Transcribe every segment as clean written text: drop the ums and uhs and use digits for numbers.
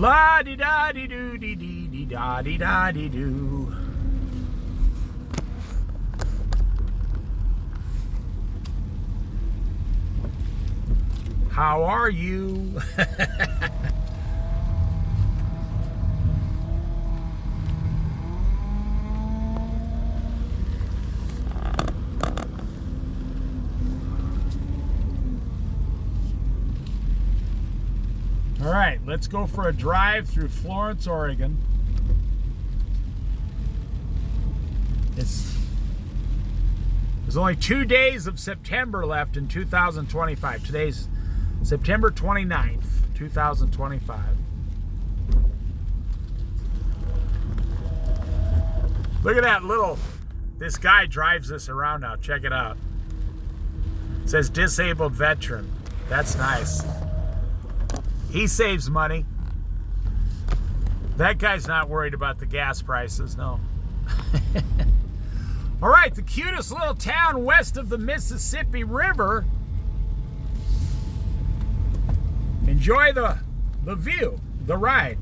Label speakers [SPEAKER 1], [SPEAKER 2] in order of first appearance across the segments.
[SPEAKER 1] La di da di do di di di da di da di do. How are you? All right, let's go for a drive through Florence, Oregon. There's only 2 days of September left in 2025. Today's September 29th, 2025. Look at that this guy drives us around now. Check it out. It says disabled veteran. That's nice. He saves money. That guy's not worried about the gas prices, no. All right, the cutest little town west of the Mississippi River. Enjoy the view, the ride.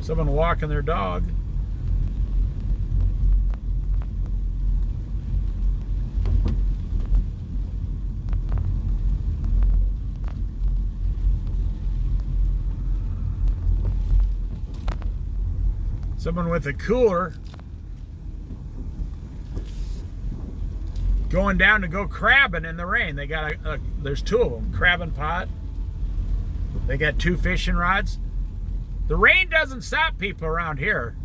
[SPEAKER 1] Someone walking their dog. Someone with a cooler going down to go crabbing in the rain. They got there's two of them, crabbing pot. They got 2 fishing rods. The rain doesn't stop people around here.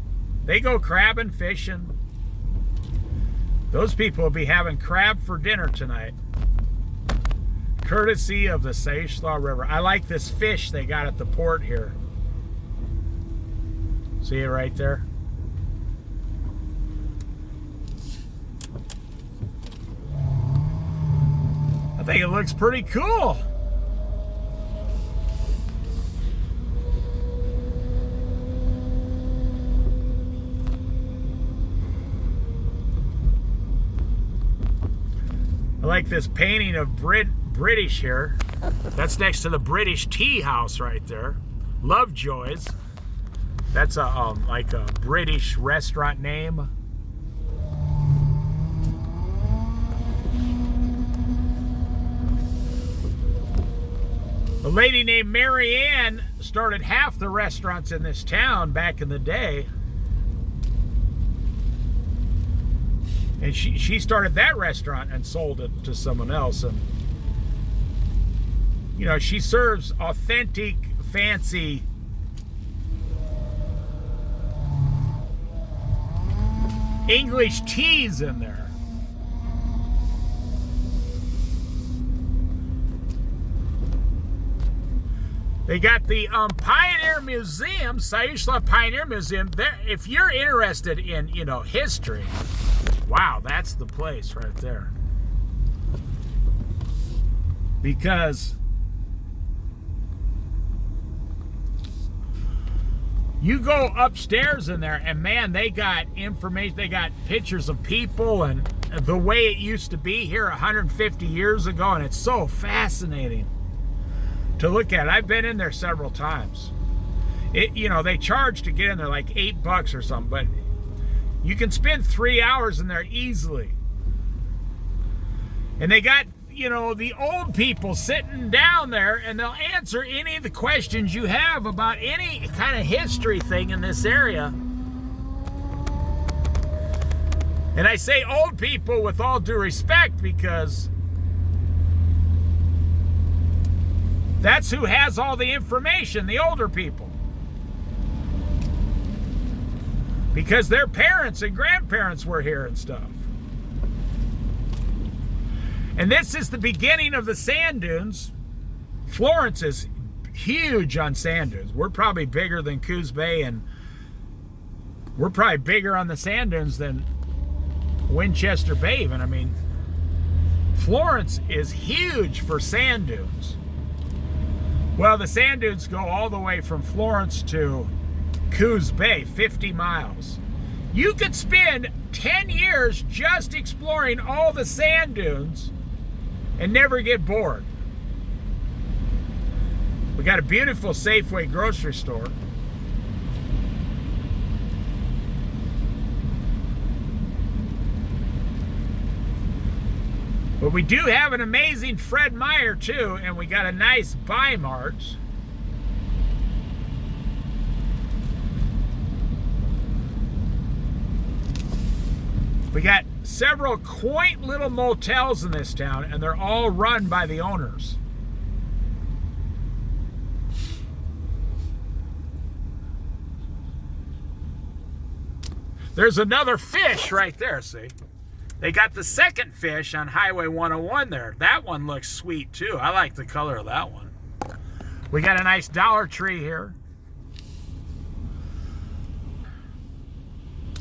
[SPEAKER 1] They go crabbing, fishing. Those people will be having crab for dinner tonight, courtesy of the Siuslaw River. I like this fish they got at the port here. See it right there? I think it looks pretty cool. I like this painting of British here. That's next to the British tea house right there. Lovejoy's. That's like a British restaurant name. A lady named Mary Ann started half the restaurants in this town back in the day. And she started that restaurant and sold it to someone else. And, you know, she serves authentic, fancy English teas in there. They got the Pioneer Museum, Siuslaw Pioneer Museum. There, if you're interested in, you know, history, wow, that's the place right there. Because you go upstairs in there and man, they got information, they got pictures of people and the way it used to be here 150 years ago, and it's so fascinating to look at. I've been in there several times. You know, they charge to get in there like $8 or something, but you can spend 3 hours in there easily. And they got, you know, the old people sitting down there and they'll answer any of the questions you have about any kind of history thing in this area. And I say old people with all due respect because that's who has all the information, the older people. Because their parents and grandparents were here and stuff. And this is the beginning of the sand dunes. Florence is huge on sand dunes. We're probably bigger than Coos Bay, and we're probably bigger on the sand dunes than Winchester Bay even. I mean, Florence is huge for sand dunes. Well, the sand dunes go all the way from Florence to Coos Bay, 50 miles. You could spend 10 years just exploring all the sand dunes and never get bored. We got a beautiful Safeway grocery store. But we do have an amazing Fred Meyer too, and we got a nice Bi-Mart. We got several quaint little motels in this town, and they're all run by the owners. There's another fish right there, see? They got the second fish on Highway 101 there. That one looks sweet too. I like the color of that one. We got a nice Dollar Tree here.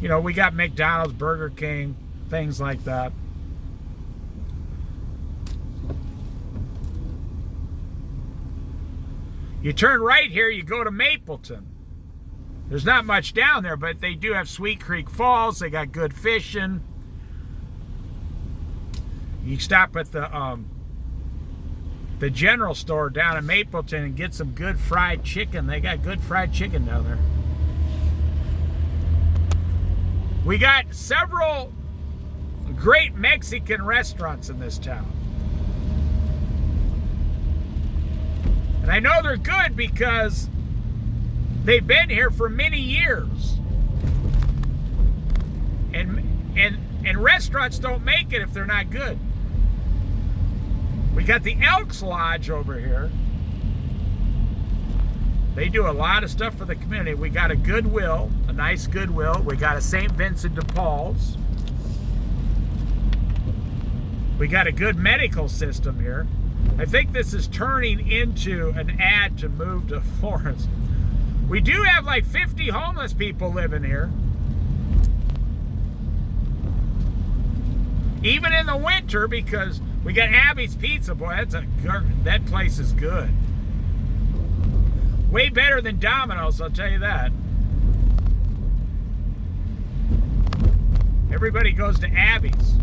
[SPEAKER 1] You know, we got McDonald's, Burger King, things like that. You turn right here, you go to Mapleton. There's not much down there, but they do have Sweet Creek Falls. They got good fishing. You stop at the general store down in Mapleton and get some good fried chicken. They got good fried chicken down there. We got several great Mexican restaurants in this town. And I know they're good because they've been here for many years. And restaurants don't make it if they're not good. We got the Elks Lodge over here. They do a lot of stuff for the community. We got a Goodwill, a nice Goodwill. We got a St. Vincent de Paul's. We got a good medical system here. I think this is turning into an ad to move to Florence. We do have like 50 homeless people living here. Even in the winter, because we got Abby's Pizza. Boy, that place is good. Way better than Domino's, I'll tell you that. Everybody goes to Abby's.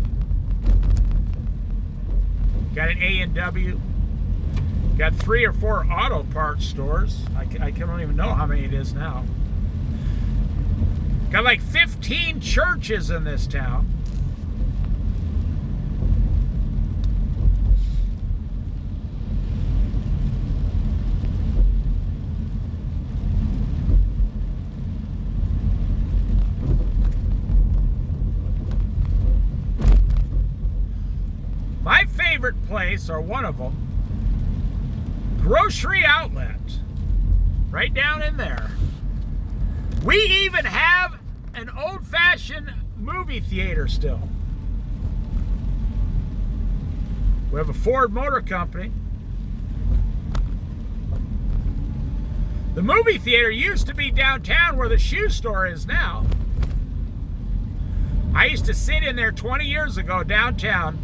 [SPEAKER 1] Got an A&W. Got 3 or 4 auto parts stores. I don't even know how many it is now. Got like 15 churches in this town. My favorite place, or one of them, Grocery Outlet, right down in there. We even have an old-fashioned movie theater still. We have a Ford Motor Company. The movie theater used to be downtown where the shoe store is now. I used to sit in there 20 years ago downtown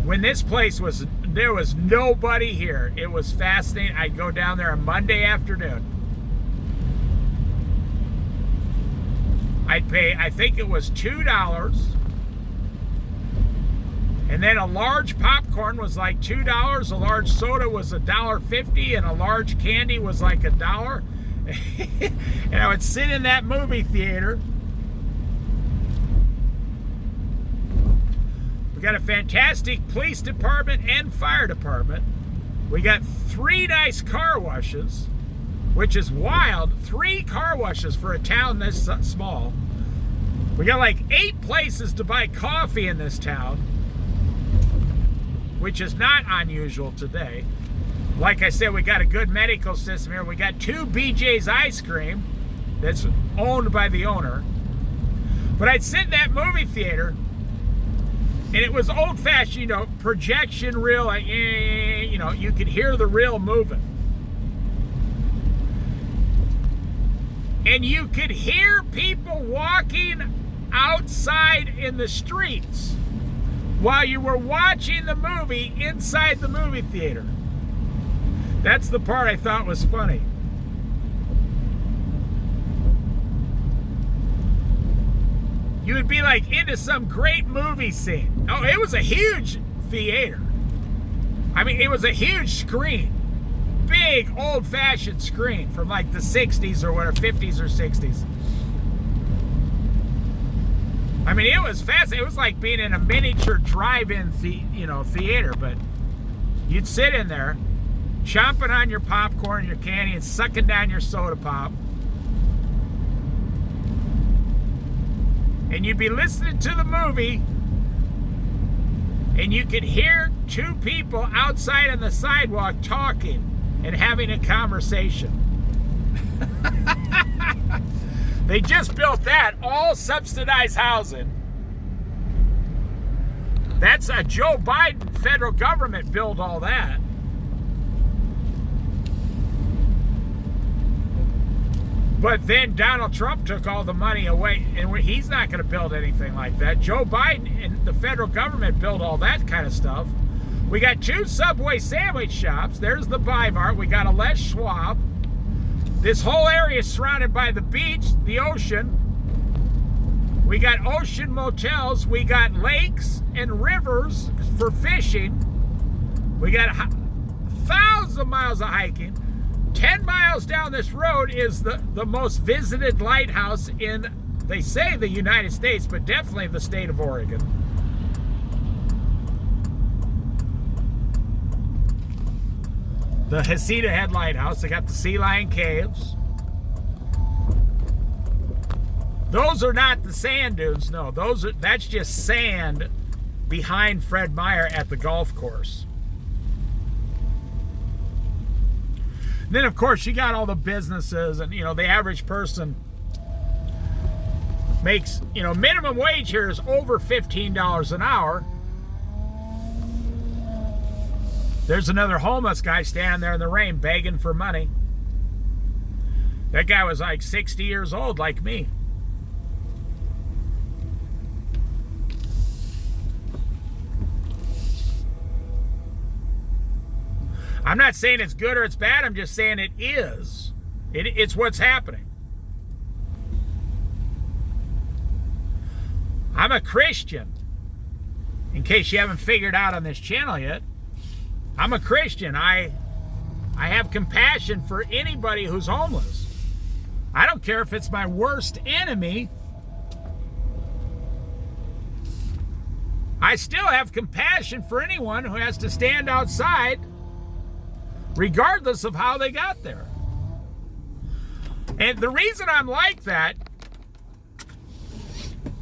[SPEAKER 1] when this place was, there was nobody here. It was fascinating. I'd go down there on Monday afternoon. I'd pay, I think it was $2. And then a large popcorn was like $2. A large soda was $1.50, and a large candy was like $1. And I would sit in that movie theater. We got a fantastic police department and fire department. We got 3 nice car washes, which is wild. 3 car washes for a town this small. We got like 8 places to buy coffee in this town, which is not unusual today. Like I said, we got a good medical system here. We got 2 BJ's ice cream that's owned by the owner. But I'd sit in that movie theater, and it was old-fashioned, you know, projection reel, like, you know, you could hear the reel moving. And you could hear people walking outside in the streets while you were watching the movie inside the movie theater. That's the part I thought was funny. You would be like into some great movie scene. Oh, it was a huge theater. I mean, it was a huge screen. Big, old-fashioned screen from like the 60s or whatever, 50s or 60s. I mean, it was fast. It was like being in a miniature drive-in theater, but you'd sit in there, chomping on your popcorn, your candy, and sucking down your soda pop. And you'd be listening to the movie, and you could hear two people outside on the sidewalk talking and having a conversation. They just built that, all subsidized housing. That's a Joe Biden federal government built all that. But then Donald Trump took all the money away, and he's not going to build anything like that. Joe Biden and the federal government built all that kind of stuff. We got 2 Subway sandwich shops. There's the Bi-Mart. We got a Les Schwab. This whole area is surrounded by the beach, the ocean. We got ocean motels. We got lakes and rivers for fishing. We got 1,000 miles of hiking. 10 miles down this road is the most visited lighthouse in, they say, the United States, but definitely the state of Oregon. The Hasita Head Lighthouse. They got the Sea Lion Caves. Those are not the sand dunes, no. That's just sand behind Fred Meyer at the golf course. Then, of course, you got all the businesses, and, the average person makes, minimum wage here is over $15 an hour. There's another homeless guy standing there in the rain begging for money. That guy was like 60 years old, like me. I'm not saying it's good or it's bad. I'm just saying it is. It's what's happening. I'm a Christian. In case you haven't figured out on this channel yet, I'm a Christian. I have compassion for anybody who's homeless. I don't care if it's my worst enemy. I still have compassion for anyone who has to stand outside, regardless of how they got there. And the reason I'm like that,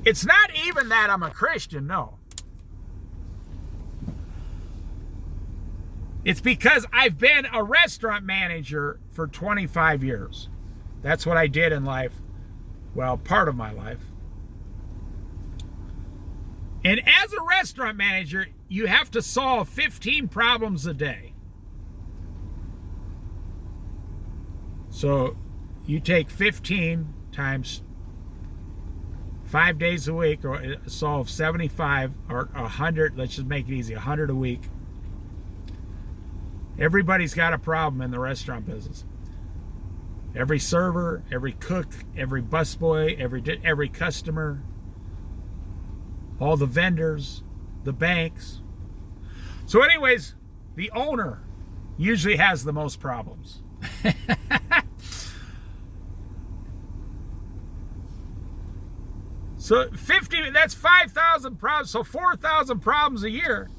[SPEAKER 1] it's not even that I'm a Christian, no. It's because I've been a restaurant manager for 25 years. That's what I did in life. Well, part of my life. And as a restaurant manager, you have to solve 15 problems a day. So you take 15 times 5 days a week, or solve 75 or 100. Let's just make it easy, 100 a week. Everybody's got a problem in the restaurant business. Every server, every cook, every busboy, every customer, all the vendors, the banks. So anyways, the owner usually has the most problems. So 50, that's 5,000 problems, so 4,000 problems a year.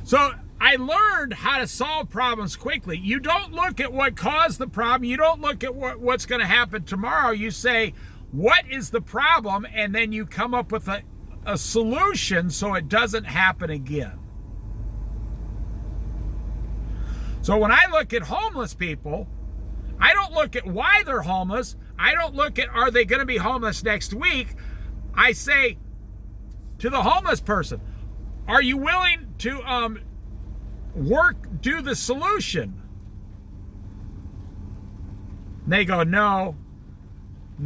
[SPEAKER 1] So I learned how to solve problems quickly. You don't look at what caused the problem. You don't look at what's going to happen tomorrow. You say, what is the problem? And then you come up with a solution so it doesn't happen again. So when I look at homeless people, I don't look at why they're homeless. I don't look at, are they going to be homeless next week? I say to the homeless person, are you willing to do the solution? And they go, no,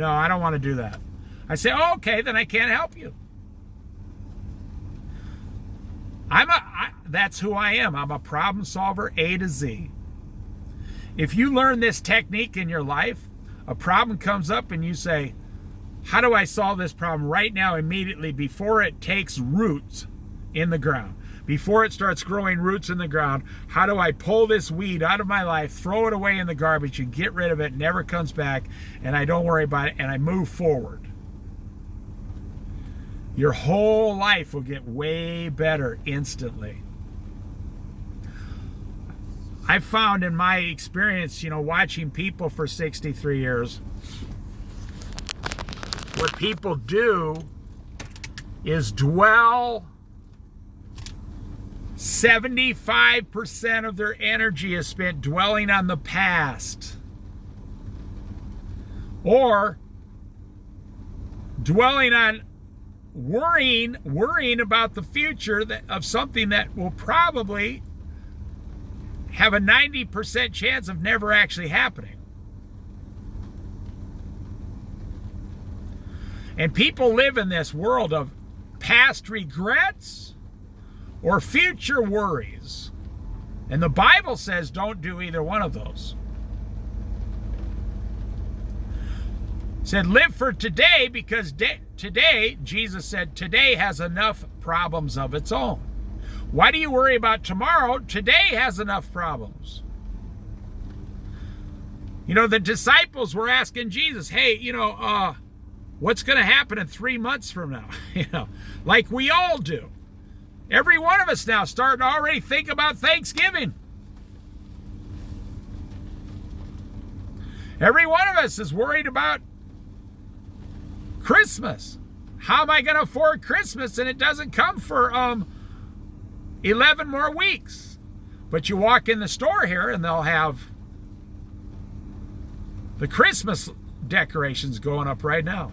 [SPEAKER 1] I don't want to do that. I say, oh, okay, then I can't help you. that's who I am. I'm a problem solver, A to Z. If you learn this technique in your life, a problem comes up and you say, how do I solve this problem right now, immediately, before it takes roots in the ground? Before it starts growing roots in the ground, how do I pull this weed out of my life, throw it away in the garbage and get rid of it, never comes back, and I don't worry about it, and I move forward? Your whole life will get way better instantly. I've found in my experience, watching people for 63 years, what people do is dwell. 75% of their energy is spent dwelling on the past, or dwelling on worrying about the future of something that will probably have a 90% chance of never actually happening. And people live in this world of past regrets or future worries. And the Bible says don't do either one of those. It said live for today, because today, Jesus said, today has enough problems of its own. Why do you worry about tomorrow? Today has enough problems. The disciples were asking Jesus, hey, what's going to happen in 3 months from now? Like we all do. Every one of us now starting to already think about Thanksgiving. Every one of us is worried about Christmas. How am I going to afford Christmas? And it doesn't come for 11 more weeks. But you walk in the store here and they'll have the Christmas decorations going up right now.